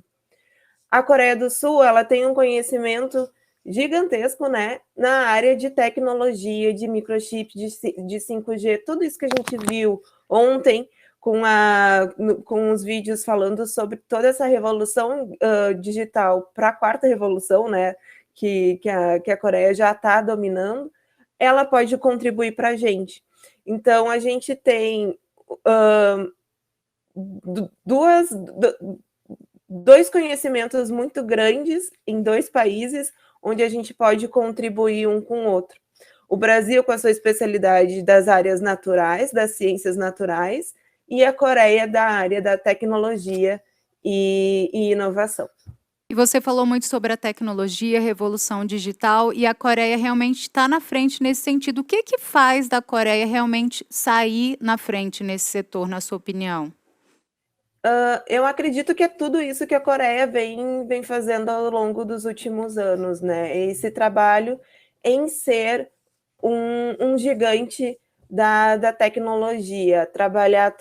A Coreia do Sul, ela tem um conhecimento gigantesco, né, na área de tecnologia, de microchip, de 5G, tudo isso que a gente viu ontem com os vídeos falando sobre toda essa revolução digital para a quarta revolução, né, que a Coreia já está dominando, ela pode contribuir para a gente. Então, a gente tem dois conhecimentos muito grandes em dois países, onde a gente pode contribuir um com o outro. O Brasil com a sua especialidade das áreas naturais, das ciências naturais, e a Coreia da área da tecnologia e inovação. E você falou muito sobre a tecnologia, a revolução digital, e a Coreia realmente está na frente nesse sentido. O que faz da Coreia realmente sair na frente nesse setor, na sua opinião? Eu acredito que é tudo isso que a Coreia vem fazendo ao longo dos últimos anos, né? Esse trabalho em ser um gigante da tecnologia, trabalhar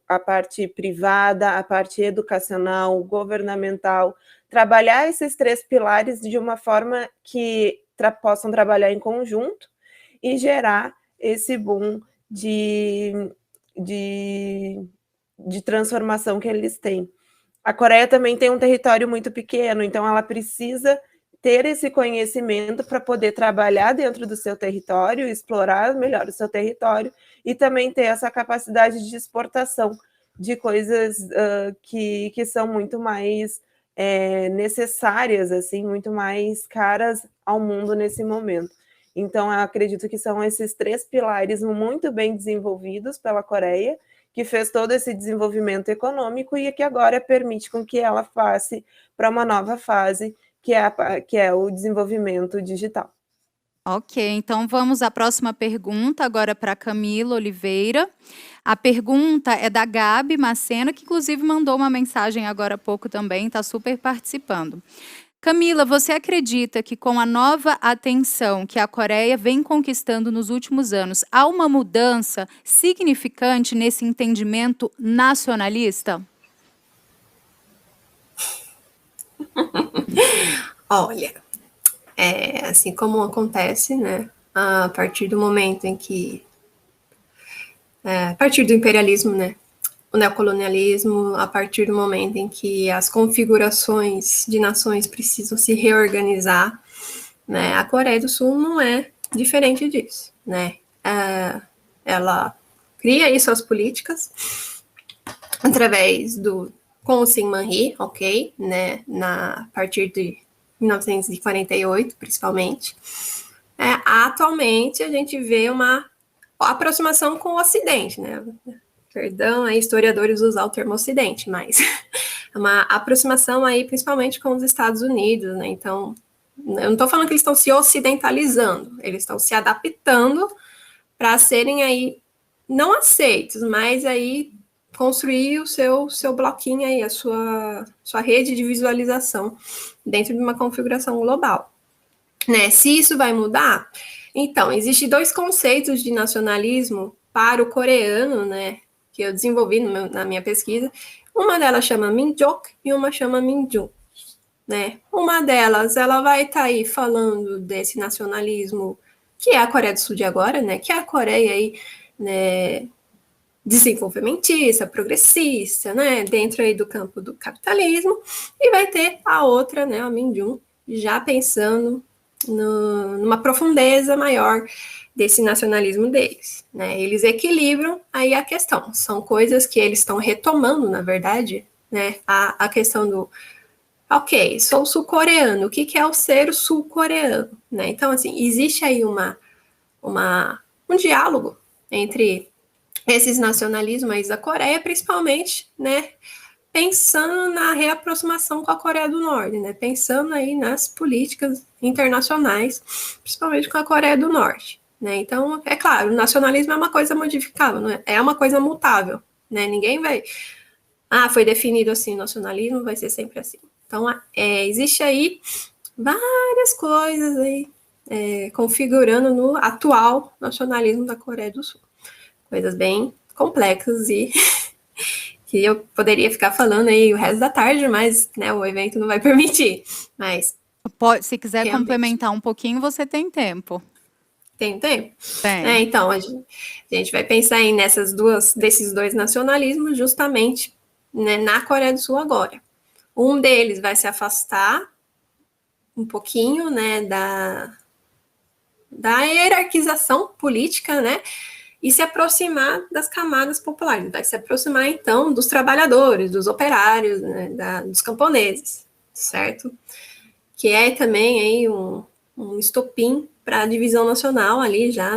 a parte privada, a parte educacional, governamental, trabalhar esses três pilares de uma forma que possam trabalhar em conjunto e gerar esse boom de transformação que eles têm. A Coreia também tem um território muito pequeno, então ela precisa ter esse conhecimento para poder trabalhar dentro do seu território, explorar melhor o seu território e também ter essa capacidade de exportação de coisas que são muito mais necessárias, assim, muito mais caras ao mundo nesse momento. Então, eu acredito que são esses três pilares muito bem desenvolvidos pela Coreia, que fez todo esse desenvolvimento econômico e que agora permite com que ela passe para uma nova fase, que é o desenvolvimento digital. Ok, então vamos à próxima pergunta, agora para Camila Oliveira. A pergunta é da Gabi Macena, que inclusive mandou uma mensagem agora há pouco também, está super participando. Camila, você acredita que com a nova atenção que a Coreia vem conquistando nos últimos anos, há uma mudança significante nesse entendimento nacionalista? Olha, assim como acontece, né, a partir do momento em que, a partir do imperialismo, né, o neocolonialismo, a partir do momento em que as configurações de nações precisam se reorganizar, né, a Coreia do Sul não é diferente disso, né, ela cria aí suas políticas através com o Syngman-rhee, ok, né, a partir de 1948, principalmente. Atualmente, a gente vê uma aproximação com o Ocidente, né? Perdão, aí historiadores usar o termo Ocidente, mas uma aproximação aí, principalmente com os Estados Unidos, né? Então, eu não estou falando que eles estão se ocidentalizando, eles estão se adaptando para serem aí, não aceitos, mas aí construir o seu bloquinho aí, a sua rede de visualização dentro de uma configuração global. Né? Se isso vai mudar, então, existem dois conceitos de nacionalismo para o coreano, né, que eu desenvolvi na minha pesquisa. Uma delas chama Minjok e uma chama Minjung, né? Uma delas, ela vai estar aí falando desse nacionalismo que é a Coreia do Sul de agora, né? Que é a Coreia aí, né, desenvolvimentista, progressista, né? Dentro aí do campo do capitalismo. E vai ter a outra, né? A Minjung, já pensando numa profundeza maior desse nacionalismo deles, né? Eles equilibram aí a questão. São coisas que eles estão retomando, na verdade, né? A questão do, ok, sou sul-coreano, o que é o ser sul-coreano, né? Então, assim, existe aí um diálogo entre esses nacionalismos da Coreia, principalmente, né? Pensando na reaproximação com a Coreia do Norte, né? Pensando aí nas políticas internacionais, principalmente com a Coreia do Norte, né? Então, é claro, o nacionalismo é uma coisa modificável, não é? É uma coisa mutável, né? Ninguém vai... foi definido assim o nacionalismo, vai ser sempre assim. Então, existe aí várias coisas aí configurando no atual nacionalismo da Coreia do Sul. Coisas bem complexas e que eu poderia ficar falando aí o resto da tarde, mas, né, o evento não vai permitir. Mas se quiser realmente complementar um pouquinho, você tem tempo. Tem tempo? Tem. Então, a gente vai pensar aí desses dois nacionalismos justamente, né, na Coreia do Sul agora. Um deles vai se afastar um pouquinho, né, da hierarquização política, né, e se aproximar das camadas populares. Vai se aproximar, então, dos trabalhadores, dos operários, né, dos camponeses, certo? Que é também aí um estopim para a divisão nacional ali já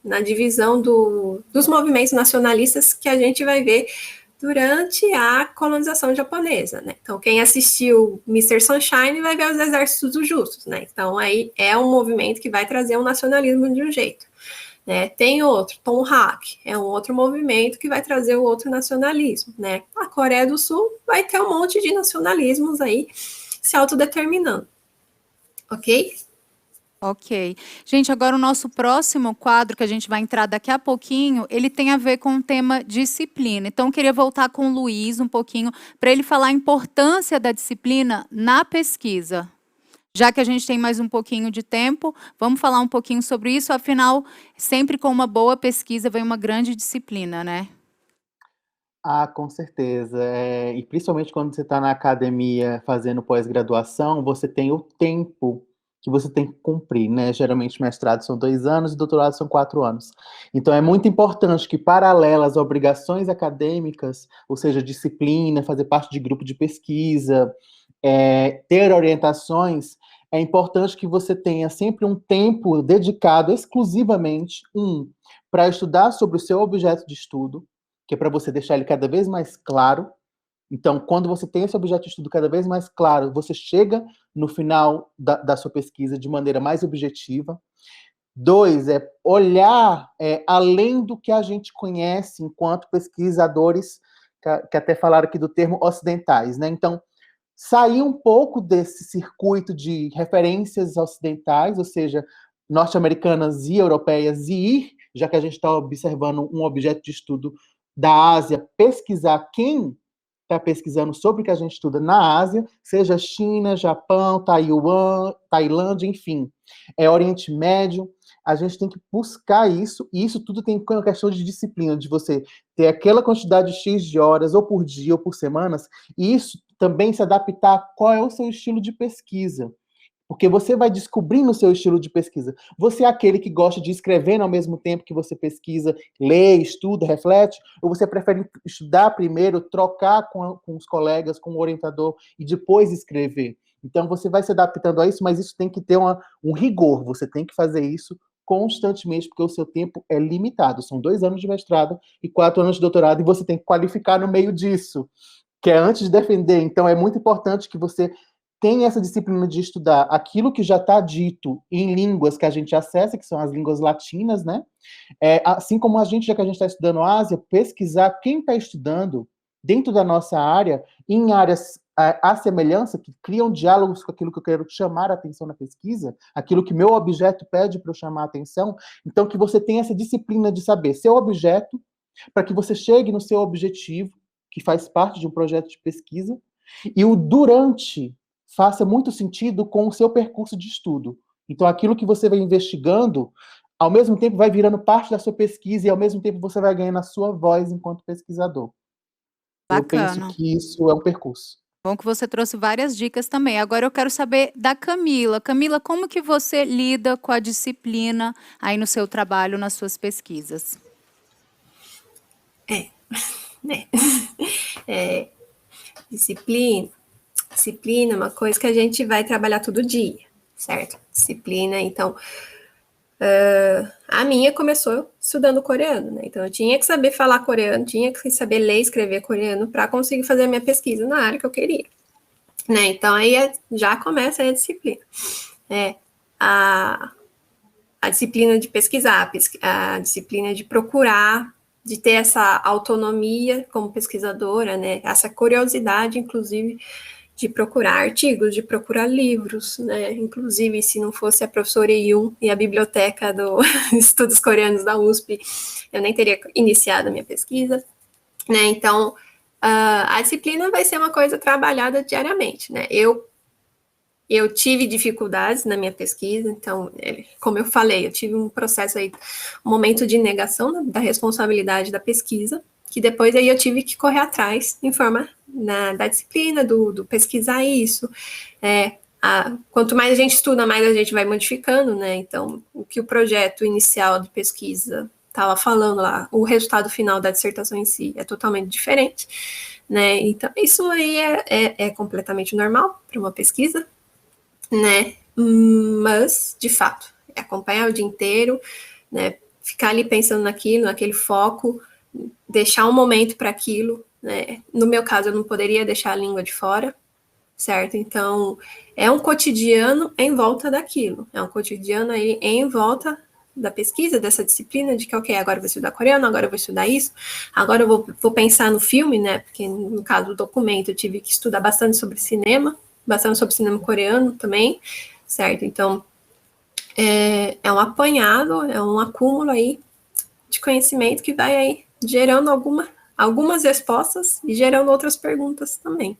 na divisão dos movimentos nacionalistas que a gente vai ver durante a colonização japonesa, né? Então, quem assistiu Mr. Sunshine vai ver os Exércitos dos Justos, né? Então, aí é um movimento que vai trazer um nacionalismo de um jeito, né? Tem outro, Tom Hack, é um outro movimento que vai trazer o outro nacionalismo, né? A Coreia do Sul vai ter um monte de nacionalismos aí se autodeterminando, ok? Ok. Gente, agora o nosso próximo quadro, que a gente vai entrar daqui a pouquinho, ele tem a ver com o tema disciplina. Então, eu queria voltar com o Luiz um pouquinho, para ele falar a importância da disciplina na pesquisa. Já que a gente tem mais um pouquinho de tempo, vamos falar um pouquinho sobre isso. Afinal, sempre com uma boa pesquisa vem uma grande disciplina, né? Com certeza. E principalmente quando você está na academia fazendo pós-graduação, você tem o tempo que você tem que cumprir, né? Geralmente mestrado são 2 anos e doutorado são 4 anos. Então é muito importante que, paralelo às obrigações acadêmicas, ou seja, disciplina, fazer parte de grupo de pesquisa, ter orientações, é importante que você tenha sempre um tempo dedicado exclusivamente, para estudar sobre o seu objeto de estudo, que é para você deixar ele cada vez mais claro. Então, quando você tem esse objeto de estudo cada vez mais claro, você chega no final da sua pesquisa de maneira mais objetiva. 2, olhar além do que a gente conhece enquanto pesquisadores, que até falaram aqui do termo ocidentais, né? Então, sair um pouco desse circuito de referências ocidentais, ou seja, norte-americanas e europeias, e ir, já que a gente está observando um objeto de estudo da Ásia, pesquisar quem está pesquisando sobre o que a gente estuda na Ásia, seja China, Japão, Taiwan, Tailândia, enfim, Oriente Médio. A gente tem que buscar isso, e isso tudo tem uma questão de disciplina, de você ter aquela quantidade X de horas, ou por dia, ou por semanas, e isso também se adaptar a qual é o seu estilo de pesquisa. Porque você vai descobrindo o seu estilo de pesquisa. Você é aquele que gosta de escrever ao mesmo tempo que você pesquisa, lê, estuda, reflete, ou você prefere estudar primeiro, trocar com os colegas, com o orientador, e depois escrever? Então, você vai se adaptando a isso, mas isso tem que ter um rigor. Você tem que fazer isso constantemente, porque o seu tempo é limitado. São 2 anos de mestrado e 4 anos de doutorado, e você tem que qualificar no meio disso, que é antes de defender. Então, é muito importante que você tenha essa disciplina de estudar aquilo que já está dito em línguas que a gente acessa, que são as línguas latinas, né? Assim como a gente, já que a gente está estudando Ásia, pesquisar quem está estudando dentro da nossa área, em áreas à semelhança, que criam diálogos com aquilo que eu quero chamar a atenção na pesquisa, aquilo que meu objeto pede para eu chamar a atenção, então que você tenha essa disciplina de saber seu objeto, para que você chegue no seu objetivo, que faz parte de um projeto de pesquisa, e o durante faça muito sentido com o seu percurso de estudo. Então, aquilo que você vai investigando, ao mesmo tempo vai virando parte da sua pesquisa e ao mesmo tempo você vai ganhando a sua voz enquanto pesquisador. Eu penso Bacana. que isso é um percurso. Bom que você trouxe várias dicas também. Agora eu quero saber da Camila. Camila, como que você lida com a disciplina aí no seu trabalho, nas suas pesquisas? Disciplina é uma coisa que a gente vai trabalhar todo dia, certo? Disciplina, então, a minha começou estudando coreano, né? Então, eu tinha que saber falar coreano, tinha que saber ler e escrever coreano para conseguir fazer a minha pesquisa na área que eu queria, né? Então, aí já começa aí a disciplina. A disciplina de pesquisar, a disciplina de procurar, de ter essa autonomia como pesquisadora, né? Essa curiosidade, inclusive, de procurar artigos, de procurar livros, né? Inclusive, se não fosse a professora Yun e a biblioteca do Estudos Coreanos da USP, eu nem teria iniciado a minha pesquisa, né? Então, a disciplina vai ser uma coisa trabalhada diariamente, né? Eu tive dificuldades na minha pesquisa, então, como eu falei, eu tive um processo aí, um momento de negação da responsabilidade da pesquisa, que depois aí eu tive que correr atrás em forma da disciplina, do pesquisar isso. Quanto mais a gente estuda, mais a gente vai modificando, né? Então, o que o projeto inicial de pesquisa estava falando lá, o resultado final da dissertação em si é totalmente diferente, né? Então, isso aí é completamente normal para uma pesquisa, né? Mas, de fato, acompanhar o dia inteiro, né? Ficar ali pensando naquele foco, deixar um momento para aquilo, né? No meu caso, eu não poderia deixar a língua de fora, certo? Então, é um cotidiano em volta daquilo, é um cotidiano aí em volta da pesquisa, dessa disciplina, de que, ok, agora eu vou estudar coreano, agora eu vou estudar isso, agora eu vou pensar no filme, né? Porque, no caso do documento, eu tive que estudar bastante sobre cinema coreano também, certo? Então, é um apanhado, é um acúmulo aí de conhecimento que vai aí gerando algumas respostas e gerando outras perguntas também.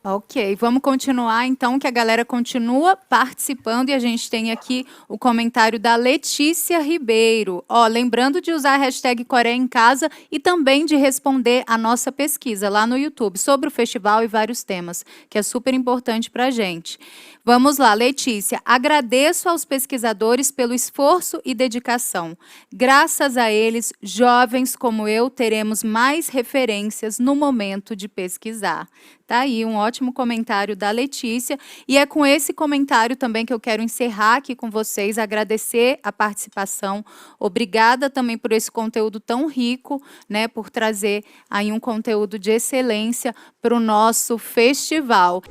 Ok, vamos continuar então, que a galera continua participando e a gente tem aqui o comentário da Letícia Ribeiro. Lembrando de usar a hashtag Coreia em Casa e também de responder a nossa pesquisa lá no YouTube sobre o festival e vários temas, que é super importante para a gente. Vamos lá, Letícia. Agradeço aos pesquisadores pelo esforço e dedicação. Graças a eles, jovens como eu teremos mais referências no momento de pesquisar. Tá aí um ótimo comentário da Letícia. E é com esse comentário também que eu quero encerrar aqui com vocês, agradecer a participação. Obrigada também por esse conteúdo tão rico, né, por trazer aí um conteúdo de excelência para o nosso festival.